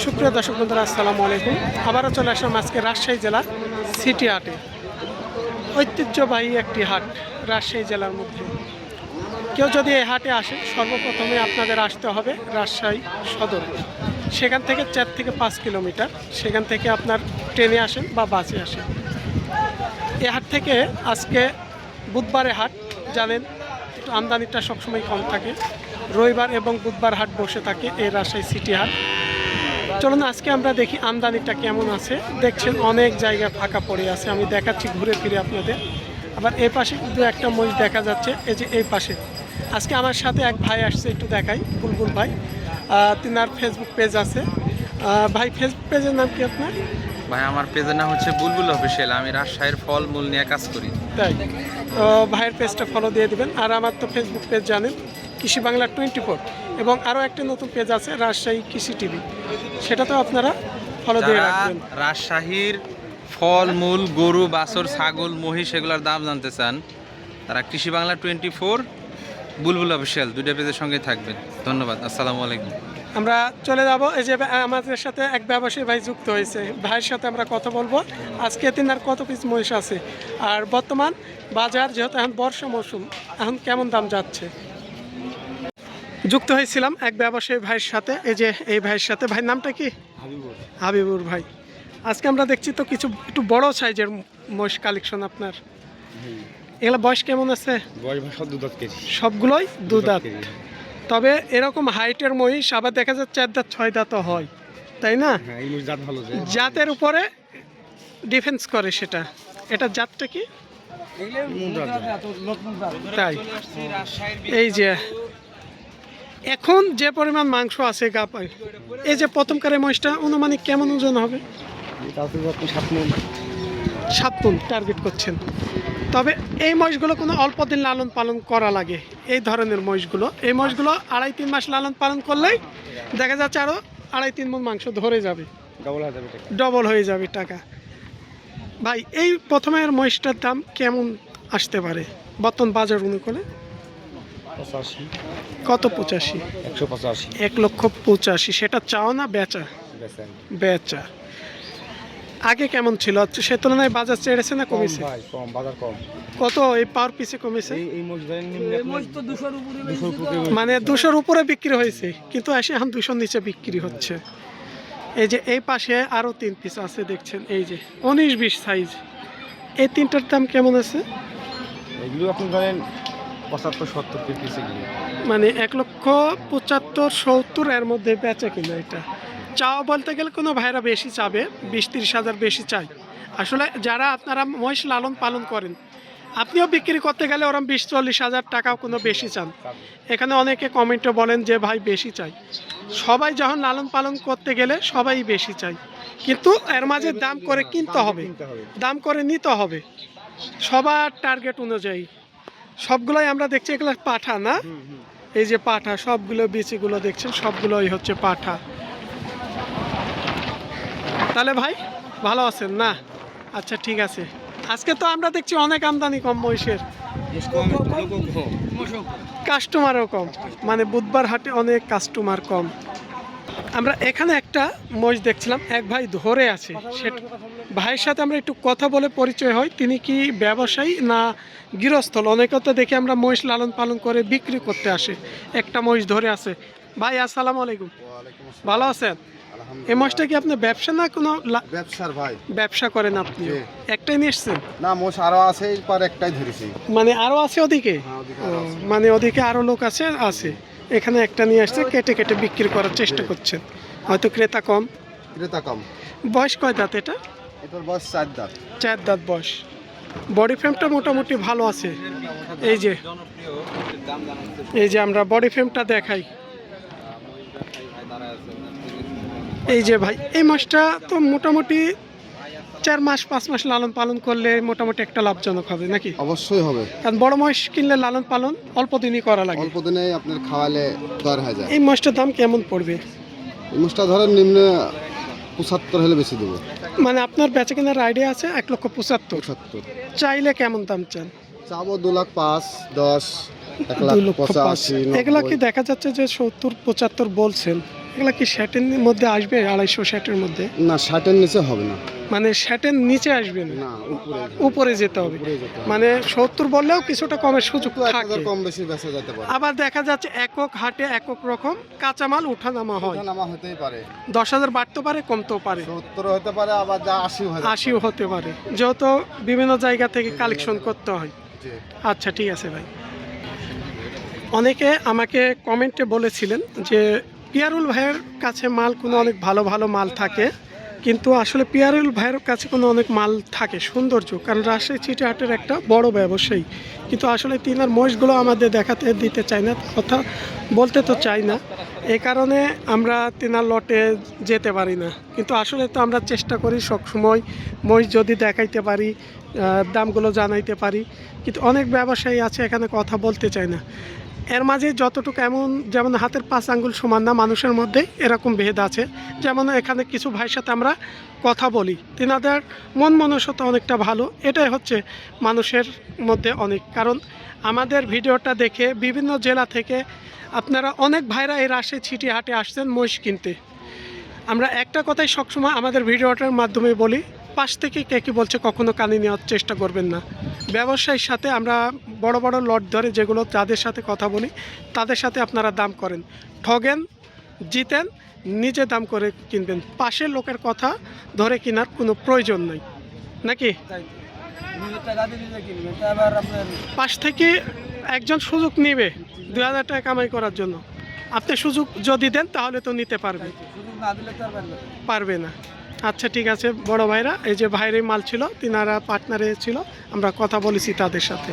সুপ্রিয় দর্শক বন্ধুরা, আসসালামু আলাইকুম। আবারও চলে আসলাম আজকে রাজশাহী জেলা সিটি হাটে। ঐতিহ্যবাহী একটি হাট রাজশাহী জেলার মধ্যে। কেউ যদি এই হাটে আসে, সর্বপ্রথমে আপনাদের আসতে হবে রাজশাহী সদর। সেখান থেকে 4 থেকে 5 কিলোমিটার। সেখান থেকে আপনার ট্রেনে আসেন বা বাসে আসেন। এই হাট থেকে আজকে বুধবারে হাট, জানেন একটু আমদানিটা সবসময় কম থাকে। রবিবার এবং বুধবার হাট বসে থাকে এই রাজশাহী সিটি হাট। চলুন আজকে আমরা দেখি আমদানিটা কেমন আছে। দেখছেন অনেক জায়গা ফাঁকা পড়ে আছে, আমি দেখাচ্ছি ঘুরে ফিরে আপনাদের। আবার এই পাশে কিন্তু একটা মহিষ দেখা যাচ্ছে, এই যে এই পাশে। আজকে আমার সাথে এক ভাই আসছে, একটু দেখাই, বুলবুল ভাই। তিনার ফেসবুক পেজ আছে। ভাই, ফেসবুক পেজের নাম কি আপনার? ভাই, আমার পেজের নাম হচ্ছে বুলবুল অফিসিয়াল। আমি রাজশাহীর ফল মূল নিয়ে কাজ করি। তাই ভাইয়ের পেজটা ফলো দিয়ে দিবেন। আর আমার তো ফেসবুক পেজ জানেন, কৃষি বাংলা 24, এবং আরও একটা নতুন পেজ আছে রাজশাহী কৃষি টিভি, সেটাতেও আপনারা ফলো দিয়ে রাখবেন। রাজশাহীর ফল মূল, গরু, বাছর, ছাগল, মহিষ এগুলোর দাম জানতে চান, তারা কৃষি বাংলা 24, বুলবুল অফিসিয়াল দুইটা পেজের সঙ্গে থাকবেন। ধন্যবাদ, আসসালামু আলাইকুম। আমরা চলে যাব। এই যে আমাদের সাথে এক ব্যবসায়ী ভাই যুক্ত হয়েছে, ভাইয়ের সাথে আমরা কথা বলবো আজকে তিনার কত পিস মহিষ আছে, আর বর্তমান বাজার যেহেতু এখন বর্ষা মৌসুম, এখন কেমন দাম যাচ্ছে। যুক্ত হয়েছিলাম এক ব্যবসায়ী ভাইয়ের সাথে, এই যে এই ভাইয়ের সাথে। ভাইয়ের নামটা কি? হাবিবুর ভাই। আজকে আমরা দেখছি তো কিছু একটু বড় সাইজের মহিষ কালেকশন আপনার। এগুলো বয়স কেমন আছে? সবগুলোই দুধাত। তবে এরকম হাইটের মহিষ আবার দেখা যাচ্ছে 4 দাঁত 6 দাঁতও হয়, তাই না? জাতের উপরে ডিফেন্স করে সেটা। এটা জাতটা কি? তাই। এই যে এখন যে পরিমাণ মাংস আছে গাপায়, এই যে প্রথমকারের মহিষটা অনুমানিক কেমন ওজন হবে? 7 মণ টার্গেট করছেন। তবে এই মহিষগুলো কোনো অল্প দিন লালন পালন করা লাগে। এই ধরনের মহিষগুলো, এই মহিষগুলো 2.5-3 মাস লালন পালন করলেই দেখা যাচ্ছে আরও 2.5-3 মণ মাংস ধরে যাবে, ডবল হয়ে যাবে টাকা। ভাই, এই প্রথমের মহিষটার দাম কেমন আসতে পারে বর্তমান বাজার অনুকূলে? কত? 85? 1,85,000। সেটা চাও না বেচা? বেচা। আগে কেমন ছিল, সে তুলনায় বাজার চেড়েছে না কমেছে? কত এই পার পিসে কমেছে? মানে 200-র উপরে বিক্রি হয়েছে, কিন্তু এসে এখন 200-র নিচে বিক্রি হচ্ছে। এই যে এই পাশে আরও 3 পিস আছে, দেখছেন, এই যে 19-20 সাইজ। এই তিনটার দাম কেমন আছে? এগুলো আপনি ধরেন 75-70 পিস। মানে 1,75,000-70 এর মধ্যে বেচা কিনা। এটা চাওয়া বলতে গেলে কোনো ভাইরা বেশি চাবে, 20-30 হাজার বেশি চাই। আসলে যারা আপনারা মহিষ লালন পালন করেন, আপনিও বিক্রি করতে গেলে ওরকম 20-40 হাজার টাকাও কোনো বেশি চান। এখানে অনেকে কমেন্টে বলেন যে ভাই বেশি চাই। সবাই যখন লালন পালন করতে গেলে সবাই বেশি চাই, কিন্তু এর মাঝে দাম করে কিনতে হবে, দাম করে নিতে হবে সবার টার্গেট অনুযায়ী। সবগুলোই আমরা দেখছি এগুলো পাঠা না? এই যে পাঠা, সবগুলো বিচিগুলো দেখছেন, সবগুলোই হচ্ছে পাঠা। তাহলে ভাই ভালো আছেন না? আচ্ছা, ঠিক আছে। আজকে তো আমরা দেখছি অনেক আমদানি কম মহিষের, কাস্টমারও কম। মানে বুধবার হাটে অনেক কাস্টমার কম। আমরা এখানে একটা মহিষ দেখছিলাম, এক ভাই ধরে আছে। সে ভাইয়ের সাথে আমরা একটু কথা বলে পরিচয় হয়। তিনি কি ব্যবসায়ী না গৃহস্থল? অনেকে তো দেখি আমরা মহিষ লালন পালন করে বিক্রি করতে আসে। একটা মহিষ ধরে আছে। ভাই, আসসালামু আলাইকুম। ভালো আছেন? এই মহিষটা কি আপনার ব্যবসা না কোনো? ব্যবসার ভাই। ব্যবসা করেন আপনি? একটাই নিয়ে এসছেন? না, মোষ আরো আছে, পর একটাই ধরেছি। মানে আরো আছে ওদিকে? মানে ওদিকে আরো লোক আছে? এখানে একটা নিয়ে আসছে, কেটে কেটে বিক্রি করার চেষ্টা করছেন। হয়তো ক্রেতা কম। বয়স কয় দাঁত এটা? এটার বয়স 4 দাঁত। 4 দাঁত বয়স। বডি ফ্রেমটা মোটামুটি ভালো আছে। এই যে আমরা বডি ফ্রেমটা দেখাই। এই যে ভাই, এই মাছটা তো মোটামুটি 4-5 মাস লালন পালন করলে মোটামুটি একটা লাভজনক হবে নাকি? অবশ্যই হবে, কারণ বড় মহিষ কিনলে লালন পালন অল্প দিনই করা লাগে। অল্প দিনে আপনার খাওয়ালে দর হয়ে যায়। এই মাছটার দাম কেমন পড়বে? এই মাছটা ধরেন নিম্নে 75 হলে বেশি দেবো। মানে আপনার বেচা কেনার আইডিয়া আছে 1,75,000? চাইলে কেমন দাম চান? চাবো 2,05,000, 10, 1,85,000। এগুলা কি দেখা যাচ্ছে যে 70-75 বলছেন, এগুলো কি শ্যাটের মধ্যে আসবে 250 শ্যাটের মধ্যে? না 60-এর নিচে হবে না। মানে শ্যাটের নিচে আসবে না, না উপরে উপরে যেতে হবে। উপরে যেতে হবে। মানে 70 বললেও কিছুটা কমের সুযোগ একটু 1000 থাকে। কম বেশি বেচা যেতে পারে। আবার দেখা যাচ্ছে একক হাটে একক রকম কাঁচামাল উঠানামা হয়। ওঠানামা হতেই পারে। 10,000 বাড়তে পারে, কমতেও পারে, 70 হতে পারে, আবার যা 80 হতে পারে। 80 হতে পারে, যেহেতু বিভিন্ন জায়গা থেকে কালেকশন করতে হয়। জি। আচ্ছা ঠিক আছে ভাই। অনেকে আমাকে কমেন্টে বলেছিলেন যে পিয়ারুল ভাইয়ের কাছে মাল কোনো অনেক ভালো ভালো মাল থাকে, কিন্তু আসলে পিয়ারুল ভাইয়ের কাছে কোনো অনেক মাল থাকে সৌন্দর্য, কারণ রাজশাহী চিটিহাটের একটা বড় ব্যবসায়ী, কিন্তু আসলে তিনার মহিষগুলো আমাদের দেখাতে দিতে চায় না, কথা বলতে তো চাই না, এই কারণে আমরা তিনার লটে যেতে পারি না। কিন্তু আসলে তো আমরা চেষ্টা করি সবসময় মহিষ যদি দেখাইতে পারি, দামগুলো জানাইতে পারি, কিন্তু অনেক ব্যবসায়ী আছে এখানে কথা বলতে চায় না। এর মাঝে যতটুকু এমন, যেমন হাতের 5 আঙ্গুল সমান না, মানুষের মধ্যে এরকম ভেদ আছে। যেমন এখানে কিছু ভাইয়ের সাথে আমরা কথা বলি, তিনাদের মন মানসিকতা অনেকটা ভালো, এটাই হচ্ছে মানুষের মধ্যে অনেক। কারণ আমাদের ভিডিওটা দেখে বিভিন্ন জেলা থেকে আপনারা অনেক ভাইরা এই রাজশাহী চিটিহাটে আসছেন মহিষ কিনতে। আমরা একটা কথাই সবসময় আমাদের ভিডিওটার মাধ্যমে বলি, পাশ থেকে কে কী বলছে কখনো কানে নেওয়ার চেষ্টা করবেন না। ব্যবসায়ীর সাথে আমরা বড় বড় লট ধরে যেগুলো যাদের সাথে কথা বলি তাদের সাথে আপনারা দাম করেন, ঠগেন, জিতেন, নিজে দাম করে কিনবেন। পাশের লোকের কথা ধরে কেনার কোনো প্রয়োজন নেই, নাকি? পাশ থেকে একজন সুযোগ নেবে 2000 টাকা কামাই করার জন্য, আপনি সুযোগ যদি দেন তাহলে তো নিতে পারবে, পারবে না। আচ্ছা ঠিক আছে বড় ভাইরা, এই যে ভাইয়ের মাল ছিল, তিনারা পার্টনারে ছিল, আমরা কথা বলেছি তাদের সাথে।